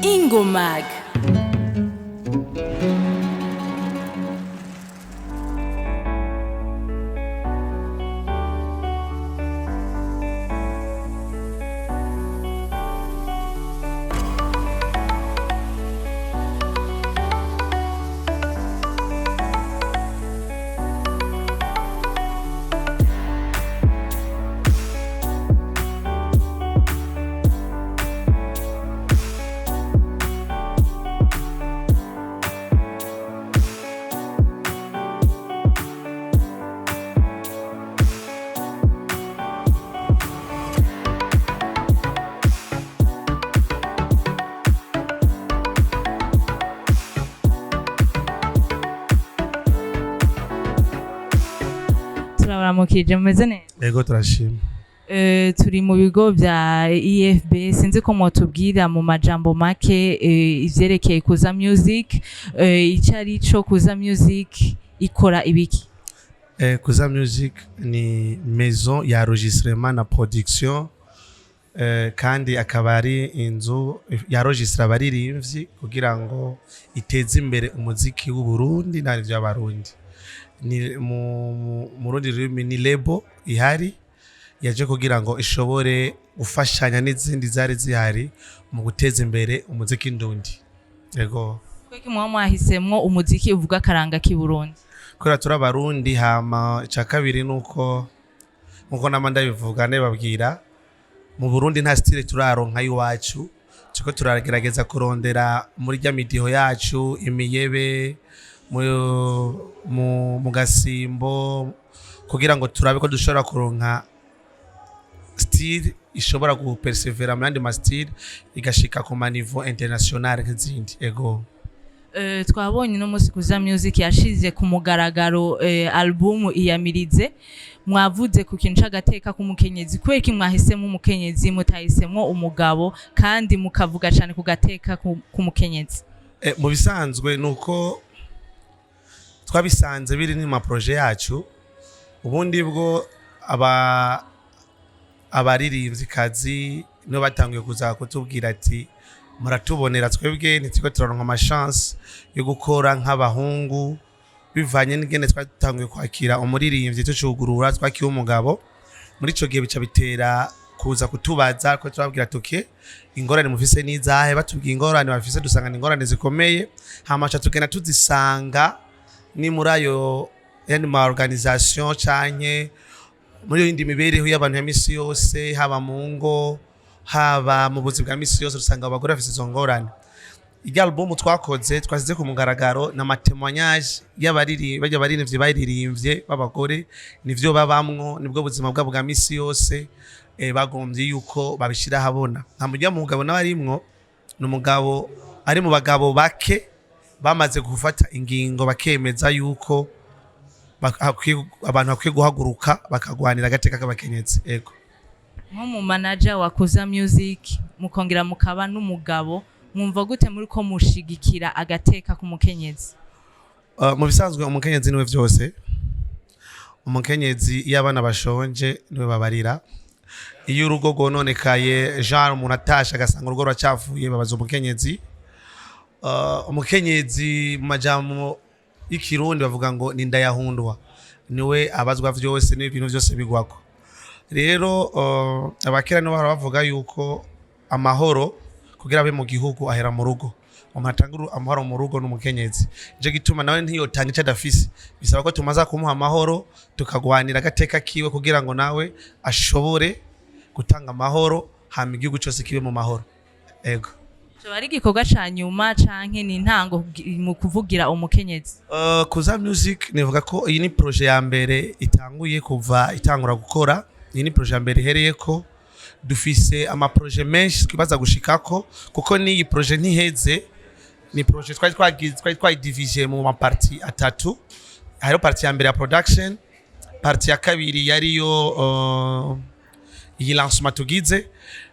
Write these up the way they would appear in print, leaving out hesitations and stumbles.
Ingomag. Turabaramukije mumeze neza. Ego turashima. Turi mu bigo bya EFB, sinzi ko mutubwira mu majambo make ivyerekeye Kuza Music, icyo ari cyo Kuza Music ikora ibiki? Kuza Music ni maison ya enregistrement na production, kandi akaba ari inzu yarogistra abaririmbyi kugira ngo iteze imbere umuziki w'u Burundi n'ab'ivyo Abarundi. Ni mu rundi rurimi ni label ihari yaje kugira ngo ishobore gufashanya n'izindi zari zihari mu guteza imbere umuziki ndundi. Yego. Kweki mwahisemwo umuziki uvuga karanga ki Burundi? Kora turabarundi hama ca kabiri nuko namanda bivuga nebabwira mu Burundi nta style turaronka yiwacu, cyo turagerageza kurondera muri rya midiho yacu imiyebe mu gasimbo kugira ngo turabe ko dushobora kuronka style ishobora gupersevera mu yandi ma style igashika ku maniveau international nk'izindi. Ego. Twabonye no musi Kuza Music yashize ku mugaragaro album Iyamirize, mwavuze ku kintu c'agateka k'umukenyezi. Kweki mwahisemo umukenyezi mutahisemwo umugabo kandi mukavuga cyane ku gateka k'umukenyezi? Mu bisanzwe nuko twabisanze biri ni ma projet yacu, ubundi bwo abaririmbyi kazi no batangiye kuza kutubwira ati muratubonera twebwe nitiko turonka ama chance yo gukora nk'abahungu bivanye n'ingene twatangiye kwakira umuririmbyi tucugurura twakiye umugabo. Muri ico gihe bica bitera kuza kutubaza ko twabwira tuke ingorane mufise nizahe, batubwiye ingorane bafise dusanga ingorane zikomeye, hamacha tugenda tuzisanga ni muri ayo yani ma organisation canke muri indi mibereho y'abantu ya misi yose, haba mu ngo haba mu buzi bwa misi yose dusanga abagore bafise izo ngorane. Iyi album twakoze twasize ku mugaragaro na témoignage y'abaririmbyi baririmbye b'abagore, nivyo babamwo, nibwo buzima bwabo bwa misi yose, bagombye yuko babishira habona. Nta mujya mu mugabo n'abarimwo, n'umugabo ari mu bagabo bake bamaze gufata ingingo bakemeza yuko abantu bakwiye guhaguruka bakagwanira agateka k'abakenyezi. Ego. Nko mu manager wa Kuza Music mukongera mukaba n'umugabo, mwumva gute muri ko mushigikira agateka k'umukenyezi? Mu bisanzwe umukenyezi niwe vyose. Umukenyezi iyo abana bashonje niwe babarira, iyo urugo gononekaye genre umuntu atasha agasanga urugo rwacavuye babaza umukenyezi. Umukenyezi mu majambo y'ikirundi bavuga ngo ni ndayahundwa, niwe abazwa vyose n'ibintu vyose bigwako. Rero abakera no bavuga yuko amahoro kugira abe mu gihugu ahera mu rugo, umatanguru amahoro mu rugo n'umukenyezi. Je gituma nawe ntiyotanga ico adafise, bisaba ko tumaza kumuha amahoro tukagwanira agateka kiwe kugira ngo nawe ashobore gutanga amahoro hama igihugu cyose kibe mu mahoro. Ego. Bari gikorwa ca nyuma canke ni intango mu kuvugira umukenyezi? Kuza Music nivuga ko iyi ni projet ya mbere itanguye kuva itangura gukora. Iyi ni projet ya mbere ihereyeko, dufise ama projet menshi twibaza gushikako kuko ni iyi projet ntiheze. Ni projet twari divise mu maparti atatu. Hariho parti ya mbere ya production, parti ya kabiri yariyo iyi lancement tugize,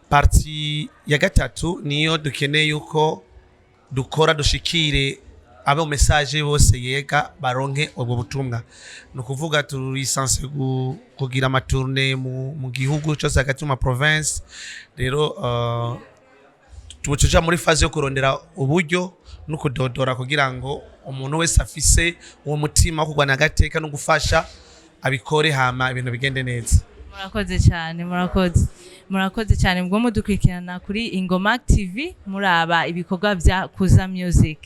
parti ya gatatu niyo dukeneye yuko dukora dushikire abo message bose yega baronke ubwo butumwa no kuvuga turisanse kugira amatourne mu gihugu cyose hagati mu province rero tubucuja muri phase yo kurondera uburyo no kudodora kugira ngo umuntu wese afise uwo mutima wo kugwana agateka no gufasha abikore hama ibintu bigende neza. Murakoze cyane mubwo mudukurikirana kuri Ingoma TV muraba ibikorwa bya Kuza Music.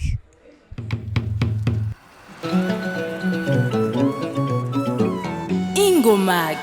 Ingomag